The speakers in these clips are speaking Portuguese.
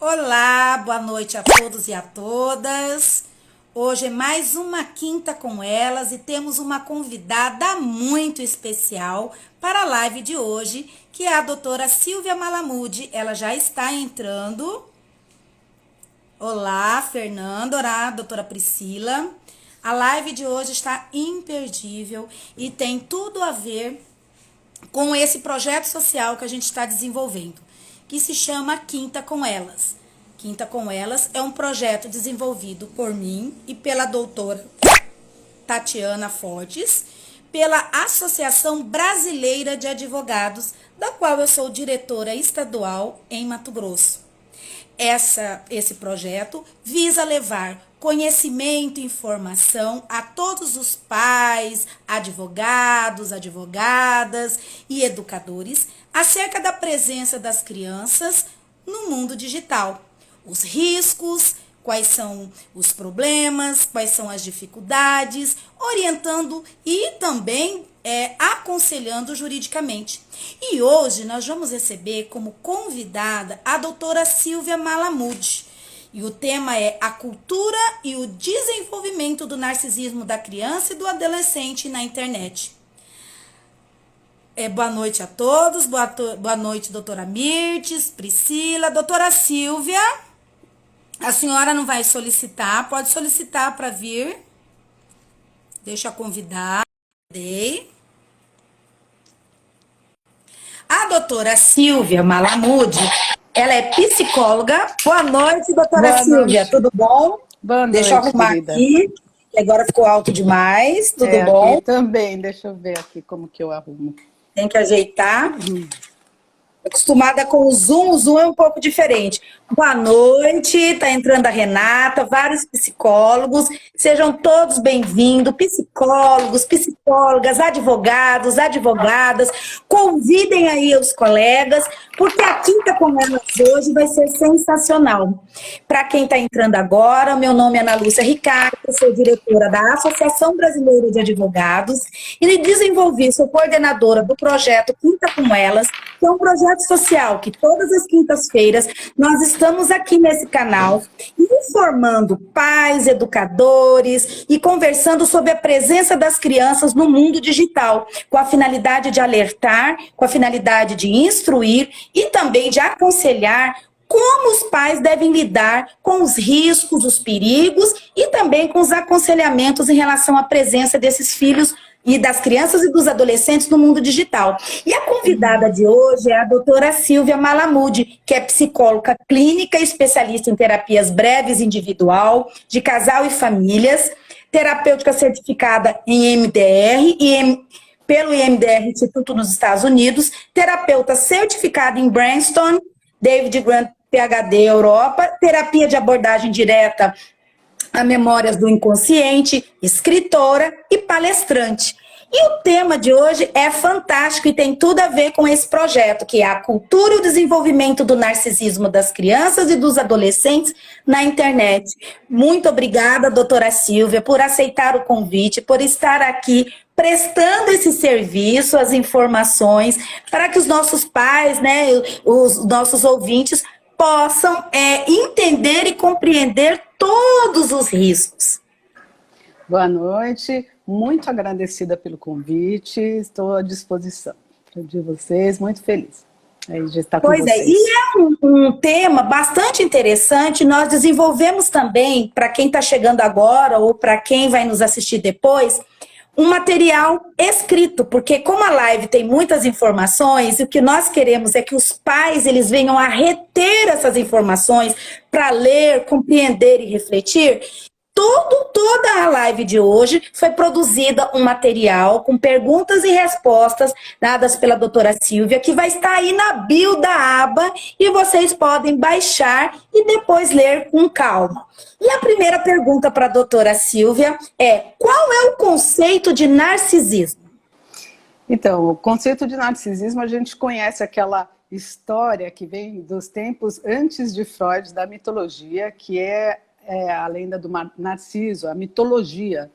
Olá, boa noite a todos e a todas. Hoje é mais uma quinta com elas e temos uma convidada muito especial para a live de hoje, que é a doutora Silvia Malamude. Ela já está entrando. Olá, Fernando. Olá, doutora Priscila. A live de hoje está imperdível e tem tudo a ver com esse projeto social que a gente está desenvolvendo, que se chama Quinta com Elas. Quinta com Elas é um projeto desenvolvido por mim e pela doutora Tatiana Fortes, pela Associação Brasileira de Advogados, da qual eu sou diretora estadual em Mato Grosso. Esse projeto visa levar conhecimento e informação a todos os pais, advogados, advogadas e educadores acerca da presença das crianças no mundo digital. Os riscos, quais são os problemas, quais são as dificuldades, orientando e também aconselhando juridicamente. E hoje nós vamos receber como convidada a doutora Silvia Malamude. E o tema é a cultura e o desenvolvimento do narcisismo da criança e do adolescente na internet. Boa noite a todos, boa noite, doutora Mirtes, Priscila, doutora Silvia. A senhora não vai solicitar, pode solicitar para vir. Deixa eu convidar. A doutora Silvia Malamude, ela é psicóloga. Boa noite, doutora Boa Silvia, noite. tudo bom? Boa noite, deixa eu arrumar querida. aqui, que agora ficou alto demais, tudo bom? Aqui também, deixa eu ver aqui como que eu arrumo. Tem que ajeitar. Acostumada com o Zoom é um pouco diferente. Boa noite, tá entrando a Renata, vários psicólogos, sejam todos bem-vindos, psicólogos, psicólogas, advogados, advogadas, convidem aí os colegas, porque a Quinta com Elas hoje vai ser sensacional. Para quem está entrando agora, meu nome é Ana Lúcia Ricardo, eu sou diretora da Associação Brasileira de Advogados e desenvolvi, sou coordenadora do projeto Quinta com Elas, que é um projeto social que todas as quintas-feiras nós estamos aqui nesse canal informando pais, educadores e conversando sobre a presença das crianças no mundo digital, com a finalidade de alertar, com a finalidade de instruir e também de aconselhar como os pais devem lidar com os riscos, os perigos e também com os aconselhamentos em relação à presença desses filhos e das crianças e dos adolescentes no mundo digital. E a convidada de hoje é a doutora Silvia Malamude, que é psicóloga clínica e especialista em terapias breves individual, de casal e famílias, terapêutica certificada em MDR e pelo IMDR Instituto nos Estados Unidos, terapeuta certificada em Brainstorm, David Grant PhD Europa, terapia de abordagem direta a memórias do inconsciente, escritora e palestrante. E o tema de hoje é fantástico e tem tudo a ver com esse projeto, que é a cultura e o desenvolvimento do narcisismo das crianças e dos adolescentes na internet. Muito obrigada, doutora Silvia, por aceitar o convite, por estar aqui prestando esse serviço, as informações, para que os nossos pais, né, os nossos ouvintes, possam entender e compreender todos os riscos. Boa noite, muito agradecida pelo convite, estou à disposição de vocês, muito feliz de estar com vocês. Pois é, e é um tema bastante interessante, nós desenvolvemos também, para quem está chegando agora ou para quem vai nos assistir depois, um material escrito, porque como a live tem muitas informações, o que nós queremos é que os pais eles venham a reter essas informações para ler, compreender e refletir. Toda a live de hoje foi produzida um material com perguntas e respostas dadas pela doutora Silvia, que vai estar aí na bio da aba e vocês podem baixar e depois ler com calma. E a primeira pergunta para a doutora Silvia é: qual é o conceito de narcisismo? Então, o conceito de narcisismo, a gente conhece aquela história que vem dos tempos antes de Freud, da mitologia, que é a lenda do Narciso, a mitologia,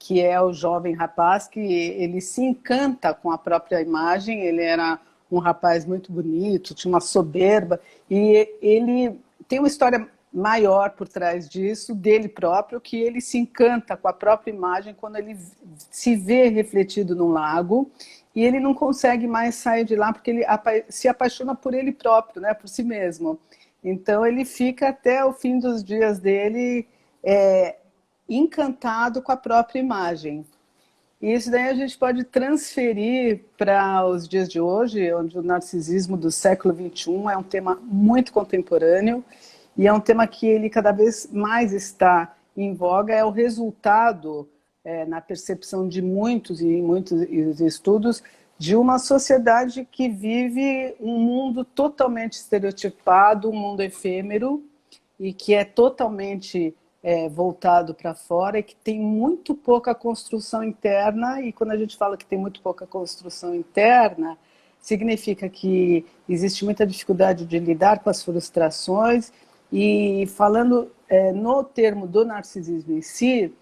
que é o jovem rapaz que ele se encanta com a própria imagem. Ele era um rapaz muito bonito, tinha uma soberba, e ele tem uma história maior por trás disso, dele próprio, que ele se encanta com a própria imagem quando ele se vê refletido num lago e ele não consegue mais sair de lá porque ele se apaixona por ele próprio, né, por si mesmo. Então ele fica até o fim dos dias dele encantado com a própria imagem. E isso daí a gente pode transferir para os dias de hoje, onde o narcisismo do século XXI é um tema muito contemporâneo e é um tema que ele cada vez mais está em voga, é o resultado, na percepção de muitos e em muitos estudos, de uma sociedade que vive um mundo totalmente estereotipado, um mundo efêmero e que é totalmente voltado para fora e que tem muito pouca construção interna. E quando a gente fala que tem muito pouca construção interna, significa que existe muita dificuldade de lidar com as frustrações. E falando no termo do narcisismo em si,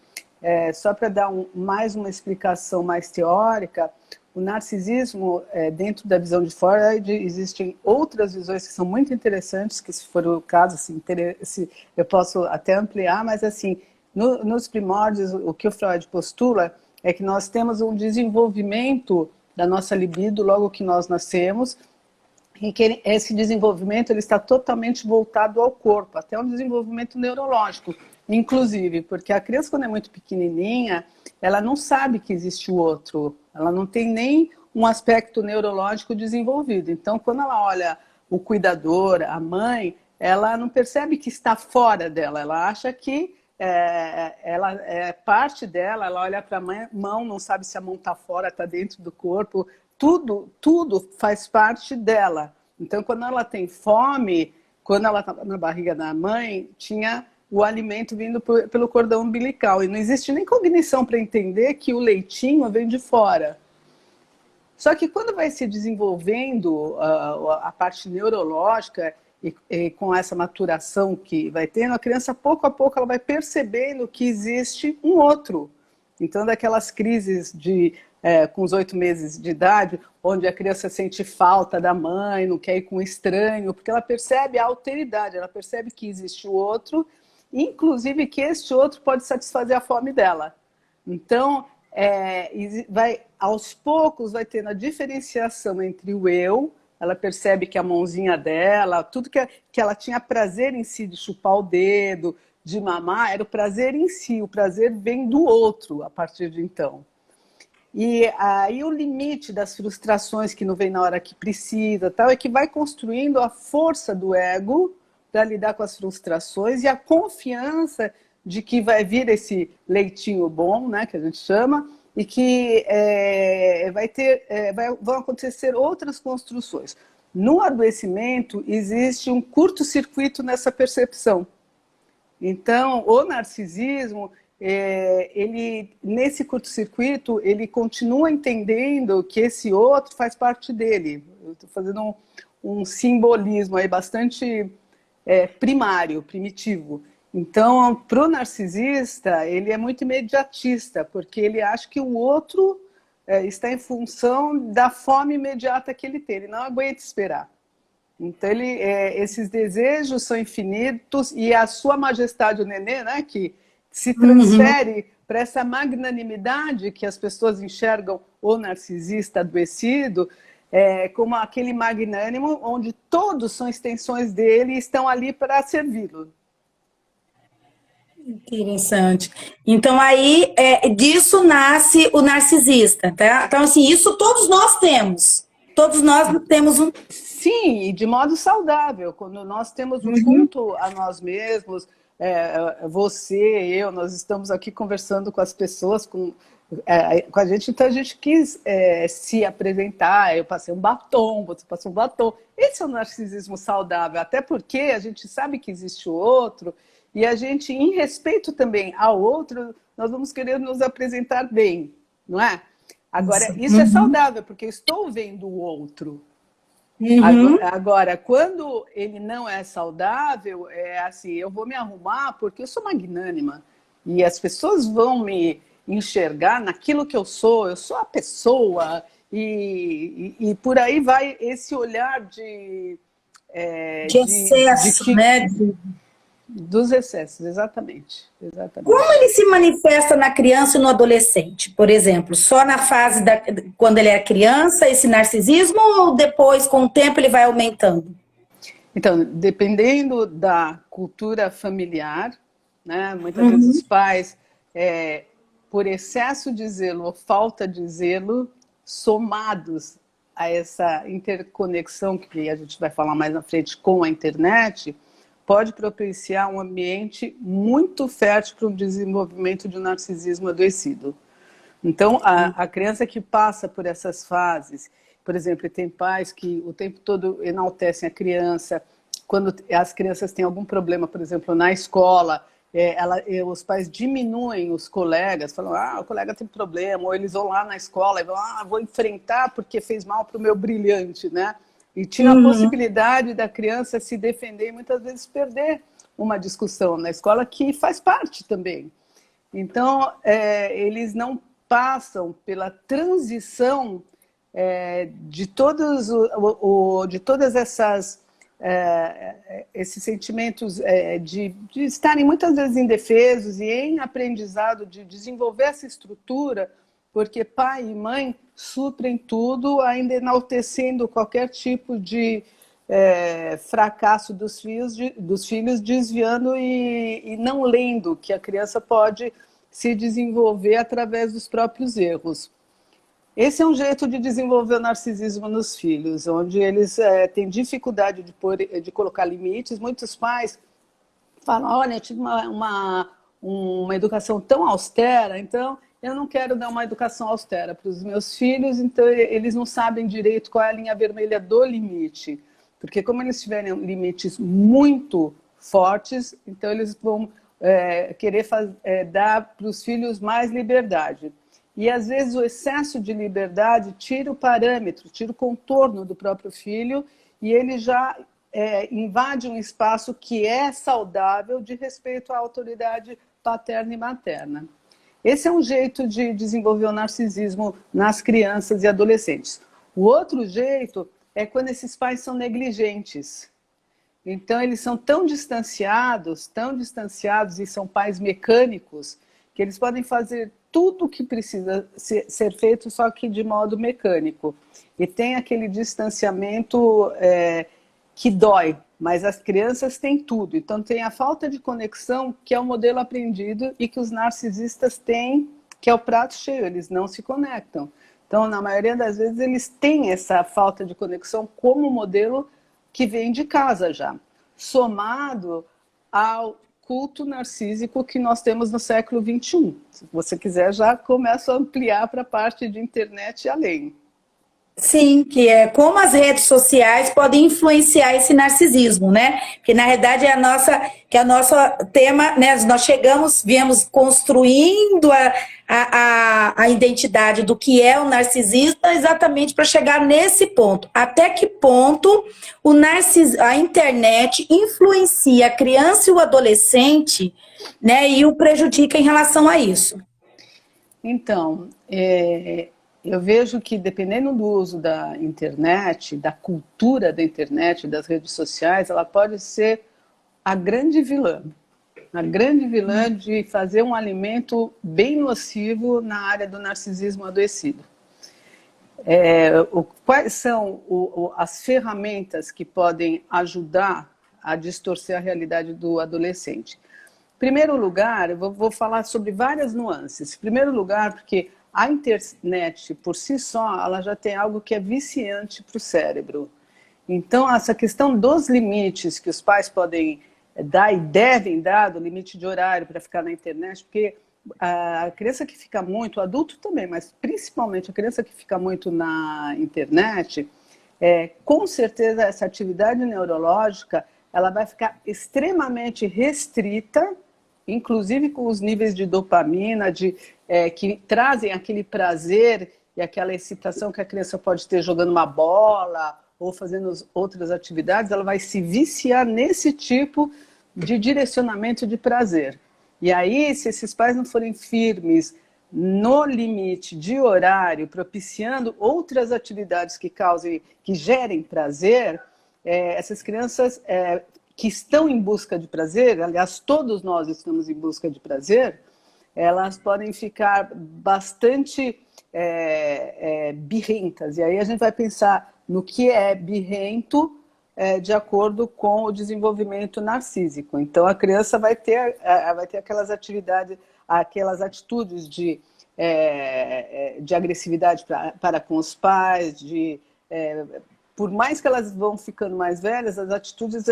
só para dar mais uma explicação mais teórica, o narcisismo, dentro da visão de Freud, existem outras visões que são muito interessantes, que se for o caso, assim, eu posso até ampliar, mas assim, nos primórdios, o que o Freud postula é que nós temos um desenvolvimento da nossa libido logo que nós nascemos, e que esse desenvolvimento ele está totalmente voltado ao corpo, até um desenvolvimento neurológico, inclusive, porque a criança, quando é muito pequenininha, ela não sabe que existe o outro, ela não tem nem um aspecto neurológico desenvolvido. Então, quando ela olha o cuidador, a mãe, ela não percebe que está fora dela, ela acha que ela é parte dela, ela olha para a mão, não sabe se a mão está fora, está dentro do corpo, tudo faz parte dela. Então, quando ela tem fome, quando ela estava na barriga da mãe, tinha o alimento vindo pelo cordão umbilical. E não existe nem cognição para entender que o leitinho vem de fora. Só que quando vai se desenvolvendo a parte neurológica e com essa maturação que vai tendo, a criança, pouco a pouco, ela vai percebendo que existe um outro. Então, daquelas crises com os 8 meses de idade, onde a criança sente falta da mãe, não quer ir com o estranho, porque ela percebe a alteridade, ela percebe que existe o outro, inclusive que este outro pode satisfazer a fome dela. Então, aos poucos vai tendo a diferenciação entre o eu, ela percebe que a mãozinha dela, tudo que ela tinha prazer em si de chupar o dedo, de mamar, era o prazer em si, o prazer vem do outro a partir de então. E aí o limite das frustrações que não vem na hora que precisa, tal, é que vai construindo a força do ego para lidar com as frustrações e a confiança de que vai vir esse leitinho bom, né, que a gente chama, e que vão acontecer outras construções. No adoecimento existe um curto-circuito nessa percepção. Então, o narcisismo, nesse curto-circuito, ele continua entendendo que esse outro faz parte dele. Eu estou fazendo um simbolismo aí bastante primário, primitivo. Então, para o narcisista, ele é muito imediatista, porque ele acha que o outro está em função da fome imediata que ele tem. Ele não aguenta esperar. Então, esses desejos são infinitos e a sua majestade, o nenê, né, que se transfere para essa magnanimidade que as pessoas enxergam o narcisista adoecido como aquele magnânimo onde todos são extensões dele e estão ali para servi-lo. Interessante. Então, aí, disso nasce o narcisista, tá? Então, assim, isso todos nós temos. Todos nós temos um... Sim, e de modo saudável. Quando nós temos um culto a nós mesmos, você, eu, nós estamos aqui conversando com as pessoas, com a gente, então a gente quis se apresentar, eu passei um batom, você passou um batom. Esse é o narcisismo saudável, até porque a gente sabe que existe o outro, e a gente, em respeito também ao outro, nós vamos querer nos apresentar bem, não é? Agora, isso é saudável, porque eu estou vendo o outro. Agora, quando ele não é saudável, é assim, eu vou me arrumar porque eu sou magnânima. E as pessoas vão me enxergar naquilo que eu sou a pessoa. E por aí vai esse olhar de De excesso, né? Dos excessos, exatamente. Como ele se manifesta na criança e no adolescente? Por exemplo, só na fase quando ele é criança, esse narcisismo, ou depois, com o tempo, ele vai aumentando? Então, dependendo da cultura familiar, né, muitas vezes os pais, por excesso de zelo ou falta de zelo, somados a essa interconexão que a gente vai falar mais na frente com a internet, pode propiciar um ambiente muito fértil para o desenvolvimento de um narcisismo adoecido. Então, a criança que passa por essas fases, por exemplo, tem pais que o tempo todo enaltecem a criança, quando as crianças têm algum problema, por exemplo, na escola, os pais diminuem os colegas, falam, o colega tem problema, ou eles vão lá na escola e vão, vou enfrentar porque fez mal para o meu brilhante, né? E tinha a possibilidade da criança se defender e muitas vezes perder uma discussão na escola, que faz parte também. Então, eles não passam pela transição de todas essas esses sentimentos de estarem muitas vezes indefesos e em aprendizado de desenvolver essa estrutura, porque pai e mãe suprem tudo, ainda enaltecendo qualquer tipo de fracasso dos filhos, desviando e não lendo que a criança pode se desenvolver através dos próprios erros. Esse é um jeito de desenvolver o narcisismo nos filhos, onde eles têm dificuldade de colocar limites. Muitos pais falam, olha, eu tive uma educação tão austera, então eu não quero dar uma educação austera para os meus filhos, então eles não sabem direito qual é a linha vermelha do limite. Porque como eles tiverem limites muito fortes, então eles vão querer dar para os filhos mais liberdade. E, às vezes, o excesso de liberdade tira o parâmetro, tira o contorno do próprio filho e ele já invade um espaço que é saudável de respeito à autoridade paterna e materna. Esse é um jeito de desenvolver o narcisismo nas crianças e adolescentes. O outro jeito é quando esses pais são negligentes. Então, eles são tão distanciados e são pais mecânicos, que eles podem fazer tudo o que precisa ser feito, só que de modo mecânico. E tem aquele distanciamento que dói, mas as crianças têm tudo. Então tem a falta de conexão, que é o modelo aprendido e que os narcisistas têm, que é o prato cheio, eles não se conectam. Então, na maioria das vezes, eles têm essa falta de conexão como modelo que vem de casa já, somado ao culto narcísico que nós temos no século XXI. Se você quiser, já começo a ampliar para a parte de internet e além. Sim, que é como as redes sociais podem influenciar esse narcisismo, né? Porque na verdade é o nosso tema, né? Nós viemos construindo a identidade do que é o narcisista exatamente para chegar nesse ponto. Até que ponto a internet influencia a criança e o adolescente, né? E o prejudica em relação a isso. Então, eu vejo que, dependendo do uso da internet, da cultura da internet, das redes sociais, ela pode ser a grande vilã de fazer um alimento bem nocivo na área do narcisismo adoecido. Quais são as ferramentas que podem ajudar a distorcer a realidade do adolescente? Em primeiro lugar, eu vou falar sobre várias nuances. Em primeiro lugar, porque a internet, por si só, ela já tem algo que é viciante para o cérebro. Então, essa questão dos limites que os pais podem dar e devem dar, do limite de horário para ficar na internet, porque a criança que fica muito, o adulto também, mas principalmente a criança que fica muito na internet, com certeza essa atividade neurológica ela vai ficar extremamente restrita, inclusive com os níveis de dopamina, que trazem aquele prazer e aquela excitação que a criança pode ter jogando uma bola ou fazendo outras atividades, ela vai se viciar nesse tipo de direcionamento de prazer. E aí, se esses pais não forem firmes no limite de horário, propiciando outras atividades que gerem prazer, essas crianças que estão em busca de prazer, aliás, todos nós estamos em busca de prazer, elas podem ficar bastante birrentas. E aí a gente vai pensar no que é birrento de acordo com o desenvolvimento narcísico. Então, a criança vai ter aquelas atividades, aquelas atitudes de agressividade para com os pais, por mais que elas vão ficando mais velhas, as atitudes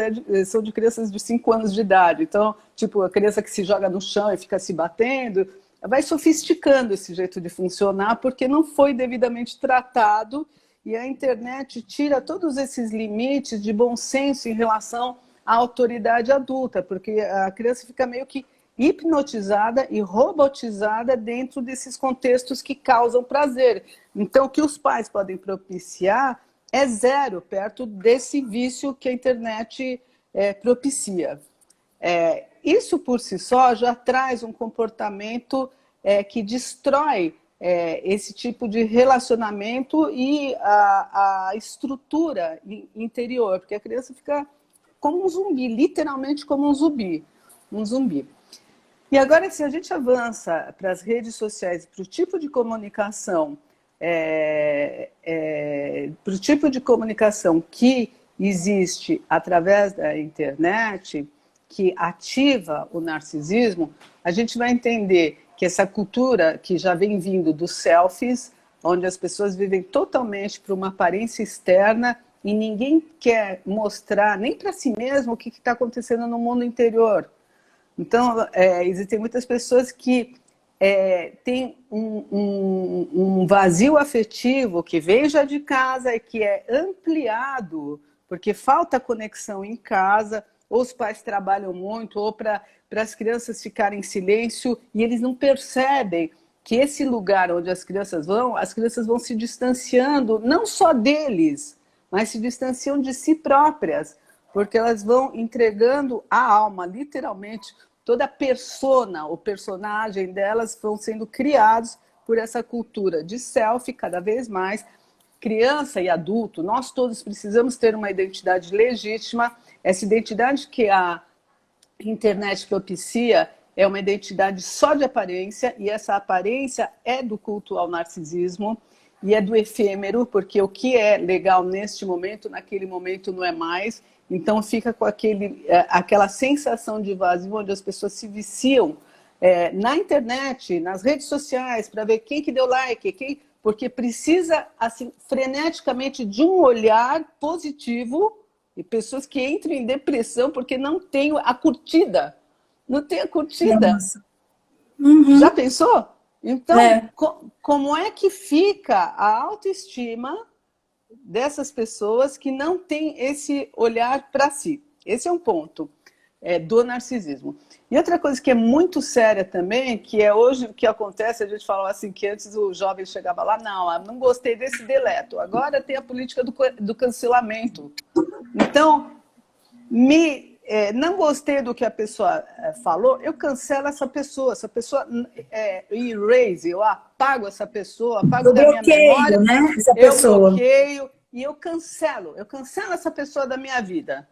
são de crianças de 5 anos de idade. Então, tipo, a criança que se joga no chão e fica se batendo, vai sofisticando esse jeito de funcionar, porque não foi devidamente tratado, e a internet tira todos esses limites de bom senso em relação à autoridade adulta, porque a criança fica meio que hipnotizada e robotizada dentro desses contextos que causam prazer. Então, o que os pais podem propiciar é zero perto desse vício que a internet propicia. Isso por si só já traz um comportamento que destrói esse tipo de relacionamento e a estrutura interior, porque a criança fica como um zumbi, literalmente como um zumbi. E agora, se a gente avança para as redes sociais, para o tipo de comunicação, para o tipo de comunicação que existe através da internet, que ativa o narcisismo, a gente vai entender que essa cultura que já vem vindo dos selfies, onde as pessoas vivem totalmente para uma aparência externa e ninguém quer mostrar nem para si mesmo o que está acontecendo no mundo interior. Então, existem muitas pessoas que têm um vazio afetivo que vem já de casa e que é ampliado porque falta conexão em casa, ou os pais trabalham muito, ou para as crianças ficarem em silêncio, e eles não percebem que esse lugar onde as crianças vão se distanciando, não só deles, mas se distanciam de si próprias, porque elas vão entregando a alma, literalmente, toda a persona, o personagem delas vão sendo criados por essa cultura de selfie cada vez mais. Criança e adulto, nós todos precisamos ter uma identidade legítima. Essa identidade que a internet propicia é uma identidade só de aparência, e essa aparência é do culto ao narcisismo e é do efêmero, porque o que é legal neste momento, naquele momento não é mais. Então fica com aquela sensação de vazio, onde as pessoas se viciam na internet, nas redes sociais, para ver quem que deu like, porque precisa assim, freneticamente de um olhar positivo, e pessoas que entram em depressão porque não tem a curtida. Não tem a curtida. Uhum. Já pensou? Então, como é que fica a autoestima dessas pessoas que não têm esse olhar para si? Esse é um ponto do narcisismo. E outra coisa que é muito séria também, que é hoje o que acontece, a gente falou assim, que antes o jovem chegava lá, não gostei desse deleto, agora tem a política do cancelamento. Então, não gostei do que a pessoa falou, eu cancelo essa pessoa erase, eu apago essa pessoa, apago da minha memória, né, essa pessoa. Eu bloqueio e eu cancelo essa pessoa da minha vida.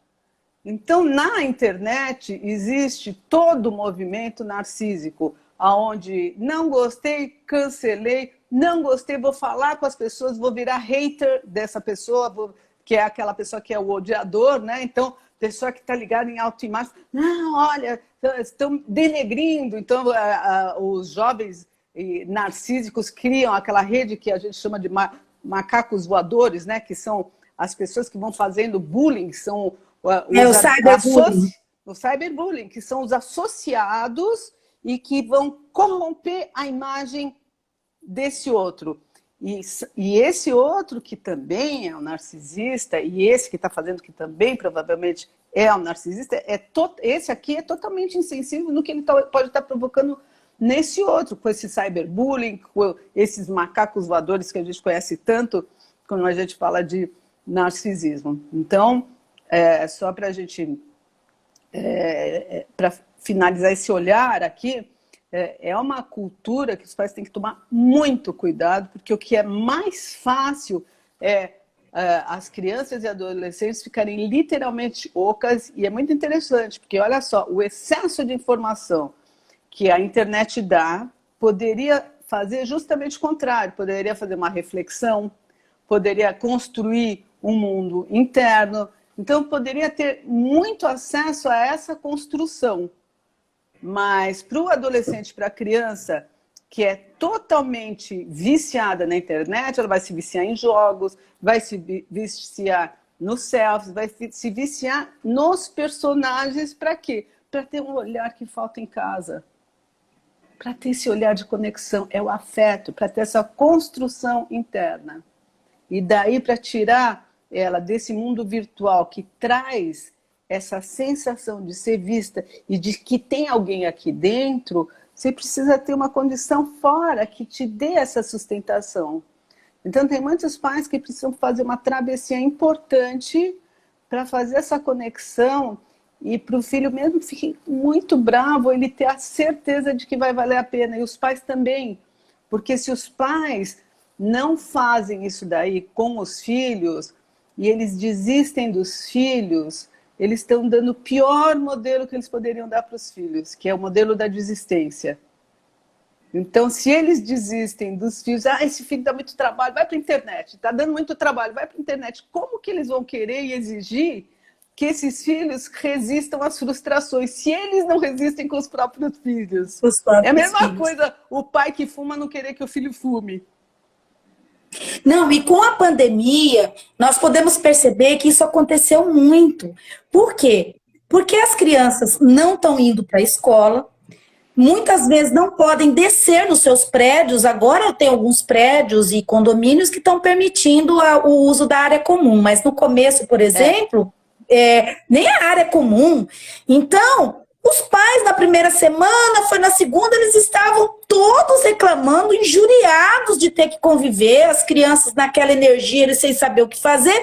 Então, na internet existe todo o movimento narcísico, onde não gostei, cancelei, não gostei, vou falar com as pessoas, vou virar hater dessa pessoa, que é aquela pessoa que é o odiador, né? Então, pessoa que está ligada em autoimagem, não, olha, estão denegrindo. Então, os jovens narcísicos criam aquela rede que a gente chama de macacos voadores, né? Que são as pessoas que vão fazendo bullying, são o cyberbullying, que são os associados e que vão corromper a imagem desse outro. E esse outro que também é um narcisista, e esse que está fazendo que também provavelmente é um narcisista, esse aqui é totalmente insensível no que ele pode estar provocando nesse outro, com esse cyberbullying, com esses macacos voadores que a gente conhece tanto quando a gente fala de narcisismo. Então, só para a gente para finalizar esse olhar aqui, é uma cultura que os pais têm que tomar muito cuidado, porque o que é mais fácil é as crianças e adolescentes ficarem literalmente ocas, e é muito interessante, porque olha só, o excesso de informação que a internet dá poderia fazer justamente o contrário, poderia fazer uma reflexão, poderia construir um mundo interno, então poderia ter muito acesso a essa construção. Mas para o adolescente, para a criança, que é totalmente viciada na internet, ela vai se viciar em jogos, vai se viciar nos selfies, vai se viciar nos personagens. Para quê? Para ter um olhar que falta em casa. Para ter esse olhar de conexão, é o afeto, para ter essa construção interna. E daí para tirar ela desse mundo virtual que traz essa sensação de ser vista e de que tem alguém aqui dentro, você precisa ter uma condição fora que te dê essa sustentação. Então, tem muitos pais que precisam fazer uma travessia importante para fazer essa conexão e para o filho mesmo fique muito bravo, ele ter a certeza de que vai valer a pena. E os pais também, porque se os pais não fazem isso daí com os filhos e eles desistem dos filhos, eles estão dando o pior modelo que eles poderiam dar para os filhos, que é o modelo da desistência. Então, se eles desistem dos filhos, esse filho dá muito trabalho, vai para a internet, está dando muito trabalho, vai para a internet. Como que eles vão querer e exigir que esses filhos resistam às frustrações, se eles não resistem com os próprios filhos? É a mesma coisa o pai que fuma não querer que o filho fume. Não, e com a pandemia, nós podemos perceber que isso aconteceu muito. Por quê? Porque as crianças não estão indo para a escola, muitas vezes não podem descer nos seus prédios. Agora tem alguns prédios e condomínios que estão permitindo o uso da área comum, mas no começo, por exemplo, nem a área comum. Então, os pais na primeira semana, foi na segunda, eles estavam todos reclamando, injuriados de ter que conviver, as crianças naquela energia, eles sem saber o que fazer.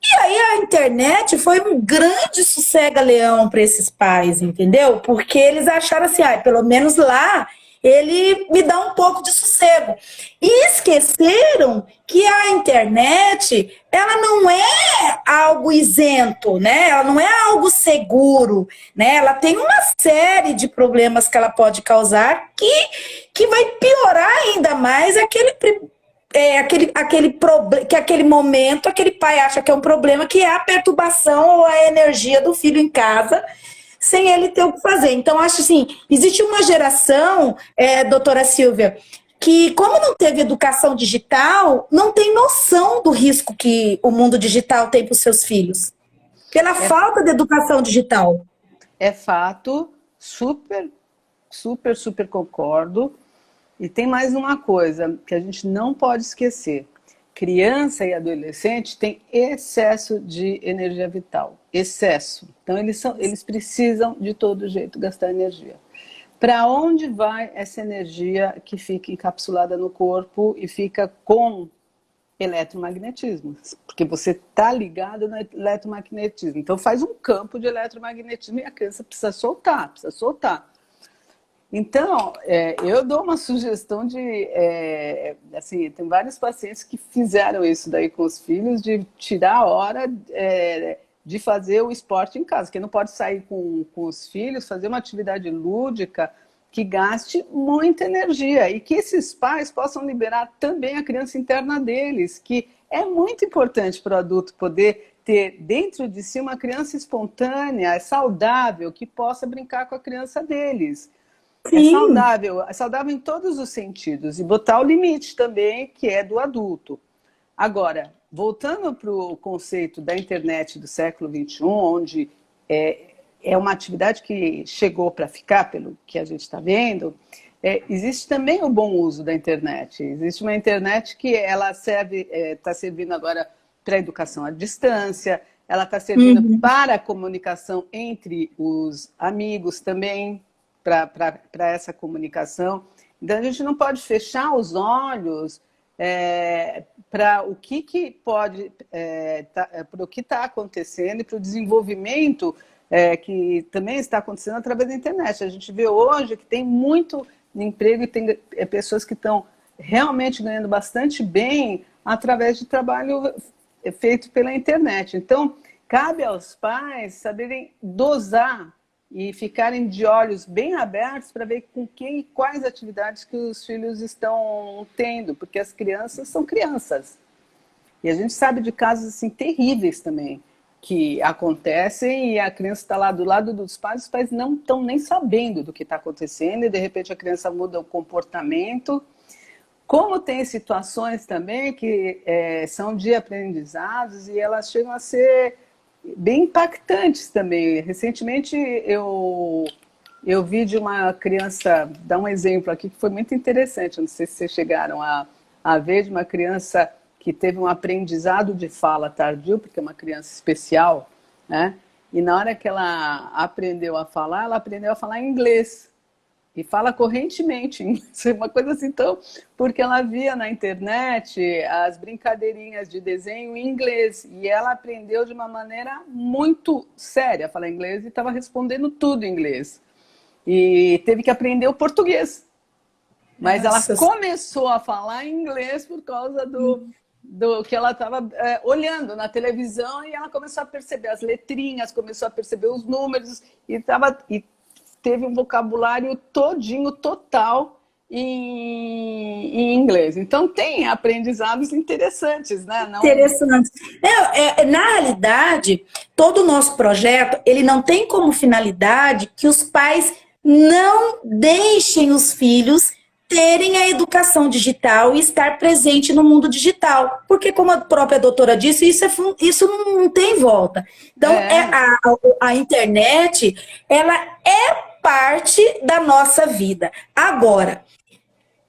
E aí a internet foi um grande sossega-leão para esses pais, entendeu? Porque eles acharam assim, pelo menos lá ele me dá um pouco de sossego. E esqueceram que a internet, ela não é algo isento, né? Ela não é algo seguro, né? Ela tem uma série de problemas que ela pode causar que vai piorar ainda mais aquele momento, aquele pai acha que é um problema, que é a perturbação ou a energia do filho em casa, sem ele ter o que fazer. Então, acho assim, existe uma geração, doutora Silvia, que como não teve educação digital, não tem noção do risco que o mundo digital tem para os seus filhos. Pela falta de educação digital. É fato, super concordo. E tem mais uma coisa que a gente não pode esquecer. Criança e adolescente têm excesso de energia vital. Excesso. Então, eles precisam, de todo jeito, gastar energia. Para onde vai essa energia que fica encapsulada no corpo e fica com eletromagnetismo? Porque você está ligado no eletromagnetismo. Então, faz um campo de eletromagnetismo e a criança precisa soltar, Então, eu dou uma sugestão de... assim, tem vários pacientes que fizeram isso daí com os filhos, de tirar a hora de fazer o esporte em casa, que não pode sair com os filhos, fazer uma atividade lúdica que gaste muita energia e que esses pais possam liberar também a criança interna deles, que é muito importante para o adulto poder ter dentro de si uma criança espontânea, saudável, que possa brincar com a criança deles. Sim. É saudável em todos os sentidos. E botar o limite também, que é do adulto. Agora, voltando para o conceito da internet do século XXI, onde é uma atividade que chegou para ficar, pelo que a gente está vendo, existe também o bom uso da internet. Existe uma internet que ela está servindo agora para a educação à distância, ela está servindo para a comunicação entre os amigos também, para essa comunicação. Então, a gente não pode fechar os olhos para o que pode, para o que está acontecendo e para o desenvolvimento que também está acontecendo através da internet. A gente vê hoje que tem muito emprego e tem pessoas que estão realmente ganhando bastante bem através de trabalho feito pela internet. Então, cabe aos pais saberem dosar e ficarem de olhos bem abertos para ver com quem e quais atividades que os filhos estão tendo, porque as crianças são crianças. E a gente sabe de casos assim terríveis também, que acontecem e a criança está lá do lado dos pais, os pais não estão nem sabendo do que está acontecendo e de repente a criança muda o comportamento. Como tem situações também que são de aprendizados e elas chegam a ser bem impactantes também. Recentemente eu vi de uma criança, dar um exemplo aqui que foi muito interessante, não sei se vocês chegaram a ver, de uma criança que teve um aprendizado de fala tardio, porque é uma criança especial, né? E na hora que ela aprendeu a falar, ela aprendeu a falar inglês. E fala correntemente inglês. Uma coisa assim, então, porque ela via na internet as brincadeirinhas de desenho em inglês. E ela aprendeu de uma maneira muito séria a falar inglês e estava respondendo tudo em inglês. E teve que aprender o português. Mas Nossa. Ela começou a falar inglês por causa do que ela estava olhando na televisão e ela começou a perceber as letrinhas, começou a perceber os números e teve um vocabulário todinho, total em inglês. Então tem aprendizados interessantes, né? Interessantes. Na realidade, todo o nosso projeto, ele não tem como finalidade que os pais não deixem os filhos terem a educação digital e estar presente no mundo digital. Porque, como a própria doutora disse, isso não tem volta. Então, a internet, ela é parte da nossa vida. Agora,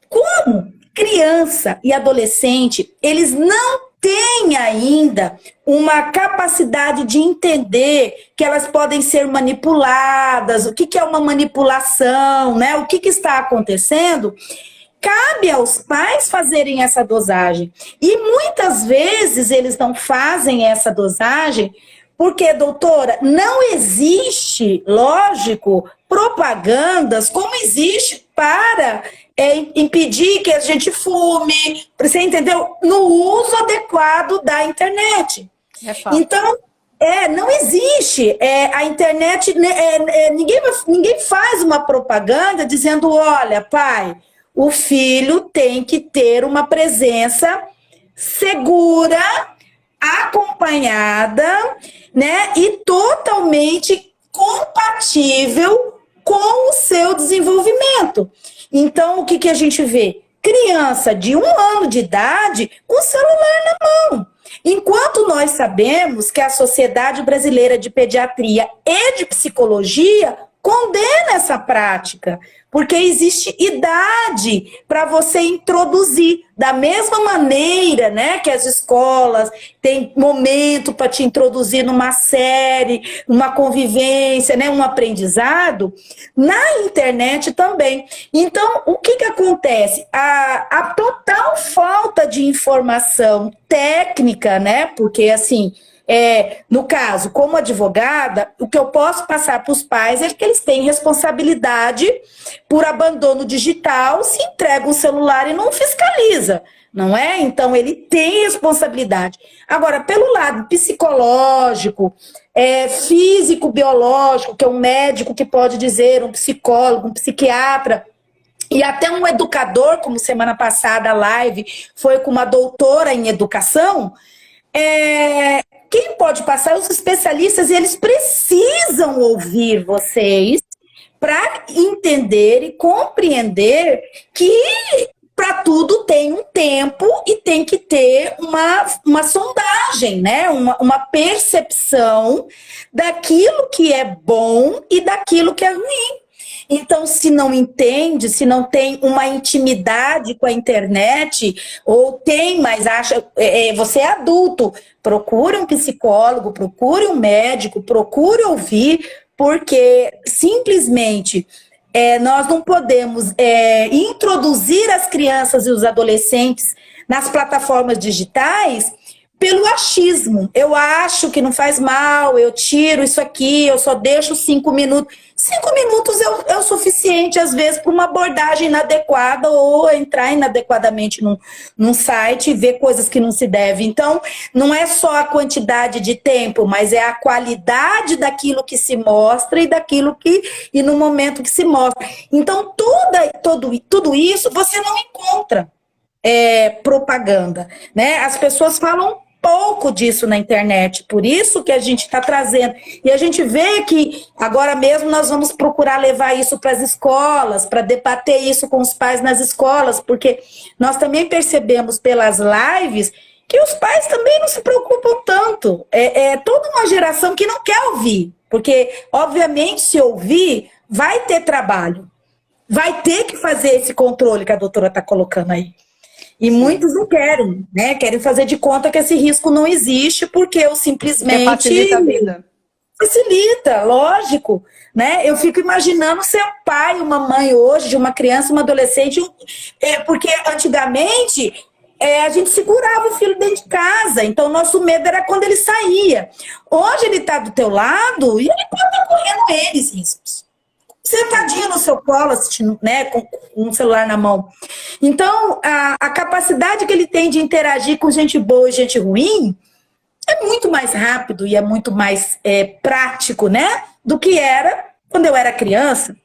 como criança e adolescente, eles não têm ainda uma capacidade de entender que elas podem ser manipuladas, o que é uma manipulação, né? O que está acontecendo, cabe aos pais fazerem essa dosagem. E muitas vezes eles não fazem essa dosagem porque, doutora, não existe, lógico, propagandas como existe para impedir que a gente fume, você entendeu? No uso adequado da internet. Então, não existe. A internet, ninguém faz uma propaganda dizendo, olha, pai, o filho tem que ter uma presença segura, acompanhada, né, e totalmente compatível com o seu desenvolvimento. Então, o que a gente vê? Criança de 1 ano de idade com o celular na mão. Enquanto nós sabemos que a Sociedade Brasileira de Pediatria e de Psicologia condena essa prática, porque existe idade para você introduzir, da mesma maneira, né, que as escolas têm momento para te introduzir numa série, uma convivência, né, um aprendizado, na internet também. Então, o que acontece? A total falta de informação técnica, né, porque assim, no caso, como advogada, o que eu posso passar para os pais é que eles têm responsabilidade por abandono digital, se entrega um celular e não fiscaliza, não é? Então, ele tem responsabilidade. Agora, pelo lado psicológico, físico-biológico, que é um médico que pode dizer, um psicólogo, um psiquiatra, e até um educador, como semana passada a live foi com uma doutora em educação, quem pode passar? Os especialistas, e eles precisam ouvir vocês para entender e compreender que para tudo tem um tempo e tem que ter uma sondagem, né? Uma percepção daquilo que é bom e daquilo que é ruim. Então, se não entende, se não tem uma intimidade com a internet, ou tem, mas acha, você é adulto, procure um psicólogo, procure um médico, procure ouvir, porque simplesmente nós não podemos introduzir as crianças e os adolescentes nas plataformas digitais, pelo achismo. Eu acho que não faz mal, eu tiro isso aqui, eu só deixo 5 minutos. 5 minutos é o suficiente, às vezes, para uma abordagem inadequada ou entrar inadequadamente num site e ver coisas que não se deve. Então, não é só a quantidade de tempo, mas é a qualidade daquilo que se mostra e no momento que se mostra. Então, tudo isso você não encontra propaganda, né? As pessoas falam pouco disso na internet, por isso que a gente está trazendo. E a gente vê que agora mesmo nós vamos procurar levar isso para as escolas, para debater isso com os pais nas escolas, porque nós também percebemos pelas lives que os pais também não se preocupam tanto. É toda uma geração que não quer ouvir, porque, obviamente, se ouvir, vai ter trabalho, vai ter que fazer esse controle que a doutora está colocando aí. E muitos não querem, né? Querem fazer de conta que esse risco não existe, porque eu simplesmente... facilita a vida. Facilita, lógico. Né? Eu fico imaginando ser um pai, uma mãe hoje, de uma criança, uma adolescente, porque antigamente a gente segurava o filho dentro de casa, então o nosso medo era quando ele saía. Hoje ele está do teu lado e ele pode estar correndo eles riscos. Sentadinho no seu colo, assistindo, né, com um celular na mão. Então, a capacidade que ele tem de interagir com gente boa e gente ruim é muito mais rápido e é muito mais prático, né, do que era quando eu era criança.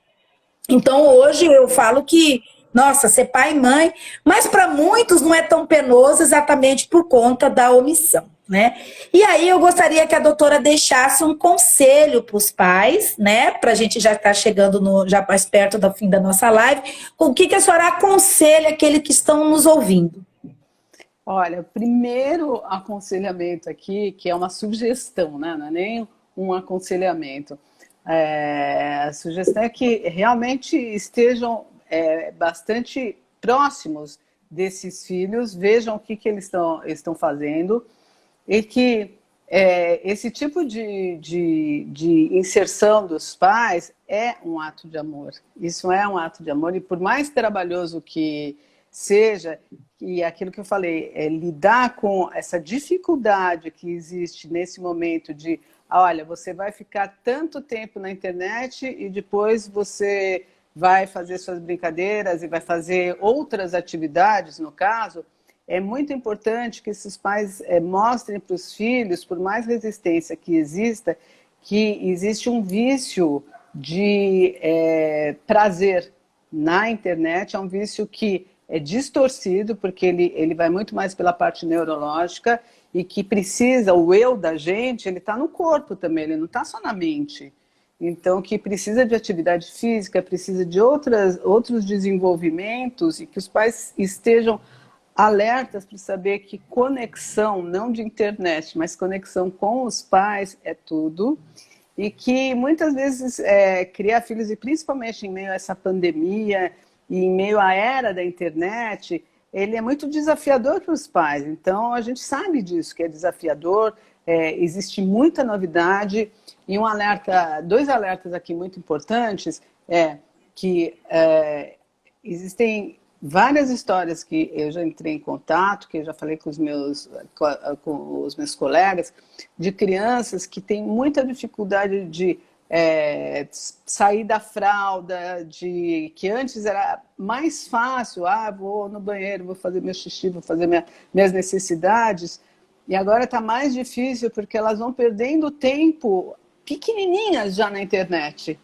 Então, hoje eu falo que, nossa, ser pai e mãe, mas para muitos não é tão penoso exatamente por conta da omissão. Né? E aí eu gostaria que a doutora deixasse um conselho para os pais, né? Para a gente já estar chegando já mais perto do fim da nossa live. O que a senhora aconselha aqueles que estão nos ouvindo? Olha, o primeiro aconselhamento aqui, que é uma sugestão, né? Não é nem um aconselhamento. A sugestão é que realmente estejam bastante próximos desses filhos, vejam o que eles estão fazendo, e que esse tipo de inserção dos pais é um ato de amor. Isso é um ato de amor, e por mais trabalhoso que seja, e aquilo que eu falei, lidar com essa dificuldade que existe nesse momento de, olha, você vai ficar tanto tempo na internet e depois você vai fazer suas brincadeiras e vai fazer outras atividades, no caso. É muito importante que esses pais mostrem para os filhos, por mais resistência que exista, que existe um vício de prazer na internet, é um vício que é distorcido, porque ele vai muito mais pela parte neurológica e que precisa, o eu da gente, ele está no corpo também, ele não está só na mente. Então, que precisa de atividade física, precisa de outros desenvolvimentos, e que os pais estejam alertas para saber que conexão, não de internet, mas conexão com os pais é tudo, e que muitas vezes criar filhos, e principalmente em meio a essa pandemia e em meio à era da internet, ele é muito desafiador para os pais. Então a gente sabe disso, que é desafiador, existe muita novidade, e dois alertas aqui muito importantes que existem várias histórias que eu já entrei em contato, que eu já falei com os meus colegas, de crianças que têm muita dificuldade de sair da fralda, que antes era mais fácil, vou no banheiro, vou fazer meu xixi, vou fazer minhas necessidades, e agora está mais difícil porque elas vão perdendo tempo pequenininhas já na internet.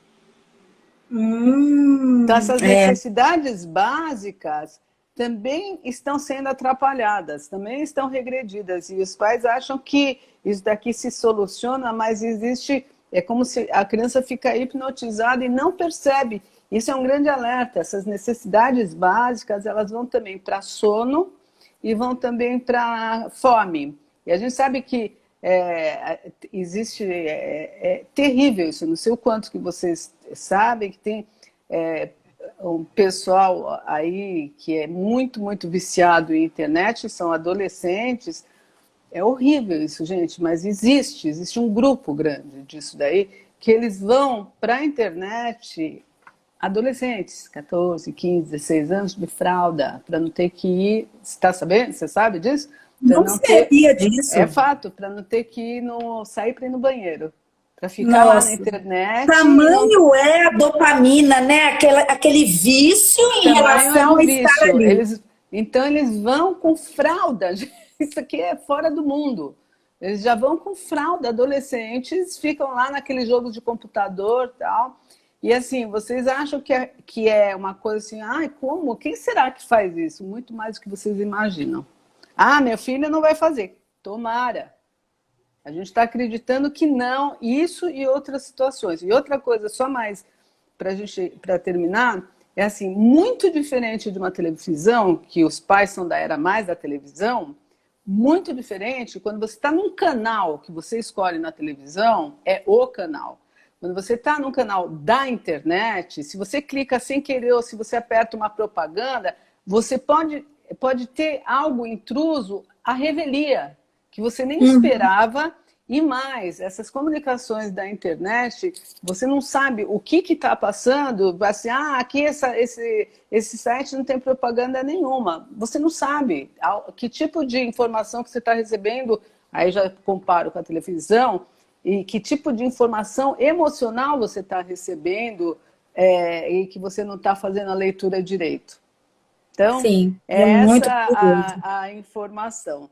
Então, essas necessidades básicas também estão sendo atrapalhadas, também estão regredidas. E os pais acham que isso daqui se soluciona, mas existe... É como se a criança fica hipnotizada e não percebe. Isso é um grande alerta. Essas necessidades básicas, elas vão também para sono e vão também para fome. E a gente sabe que existe... É terrível isso. Não sei o quanto que vocês sabem que tem um pessoal aí que é muito, muito viciado em internet, são adolescentes. É horrível isso, gente, mas existe um grupo grande disso daí, que eles vão para a internet, adolescentes, 14, 15, 16 anos, de fralda, para não ter que ir, você está sabendo? Você sabe disso? Não sabia disso. É fato, para não ter que sair para ir no banheiro. Para ficar lá na internet. Tamanho é a dopamina, né? Aquele vício em relação a estar ali. Então eles vão com fralda. Isso aqui é fora do mundo. Eles já vão com fralda, adolescentes, ficam lá naqueles jogos de computador e tal. E assim, vocês acham que é uma coisa assim, ai, como? Quem será que faz isso? Muito mais do que vocês imaginam. Ah, meu filho não vai fazer. Tomara. A gente está acreditando que não, isso e outras situações. E outra coisa, só mais para terminar, é assim, muito diferente de uma televisão, que os pais são da era mais da televisão, muito diferente quando você está num canal que você escolhe na televisão, é o canal. Quando você está num canal da internet, se você clica sem querer ou se você aperta uma propaganda, você pode ter algo intruso à revelia, que você nem esperava. E mais, essas comunicações da internet, você não sabe o que está passando, assim, aqui esse site não tem propaganda nenhuma. Você não sabe que tipo de informação que você está recebendo, aí já comparo com a televisão, e que tipo de informação emocional você está recebendo e que você não está fazendo a leitura direito. Então, sim, essa a informação.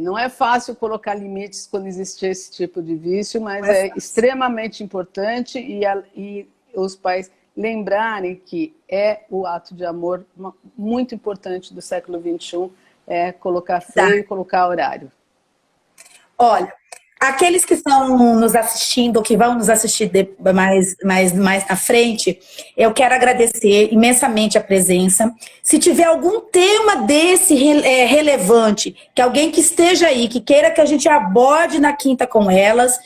Não é fácil colocar limites quando existe esse tipo de vício, mas é extremamente importante e os pais lembrarem que é o ato de amor muito importante do século XXI, é colocar freio e colocar horário. Olha, aqueles que estão nos assistindo, ou que vão nos assistir mais na frente, eu quero agradecer imensamente a presença. Se tiver algum tema desse relevante, que alguém que esteja aí, que queira que a gente aborde na quinta com elas,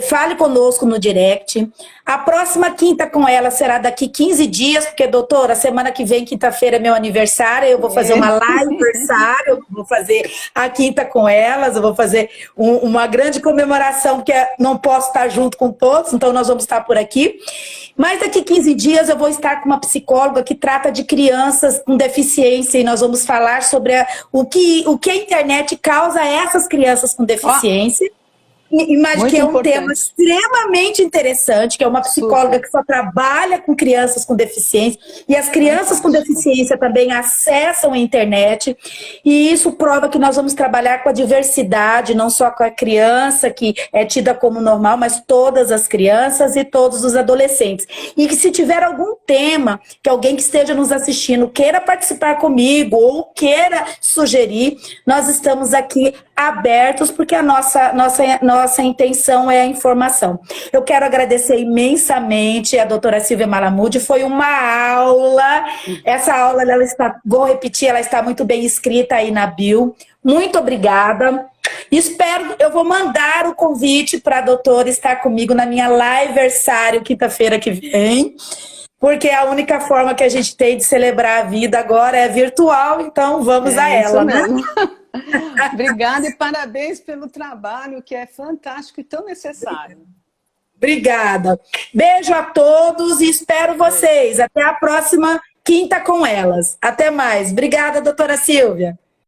fale conosco no direct. A próxima quinta com ela será daqui 15 dias, porque, doutora, semana que vem, quinta-feira, é meu aniversário, eu vou fazer uma live aniversário, eu vou fazer a quinta com elas, eu vou fazer uma grande comemoração, porque não posso estar junto com todos, então nós vamos estar por aqui. Mas daqui 15 dias eu vou estar com uma psicóloga que trata de crianças com deficiência, e nós vamos falar sobre o que a internet causa a essas crianças com deficiência. Imagino que é um tema extremamente interessante, que é uma psicóloga que só trabalha com crianças com deficiência, e as crianças com deficiência também acessam a internet, e isso prova que nós vamos trabalhar com a diversidade, não só com a criança que é tida como normal, mas todas as crianças e todos os adolescentes. E que se tiver algum tema que alguém que esteja nos assistindo queira participar comigo ou queira sugerir, nós estamos aqui abertos, porque a nossa intenção é a informação. Eu quero agradecer imensamente a doutora Silvia Malamud, foi uma aula, essa aula, vou repetir, ela está muito bem escrita aí na bio. Muito obrigada. Eu vou mandar o convite para a doutora estar comigo na minha liveversário, quinta-feira que vem, porque a única forma que a gente tem de celebrar a vida agora é virtual, então vamos a ela, né? Obrigada e parabéns pelo trabalho, que é fantástico e tão necessário. Obrigada. Beijo a todos e espero vocês. Até a próxima quinta com elas. Até mais. Obrigada, doutora Silvia.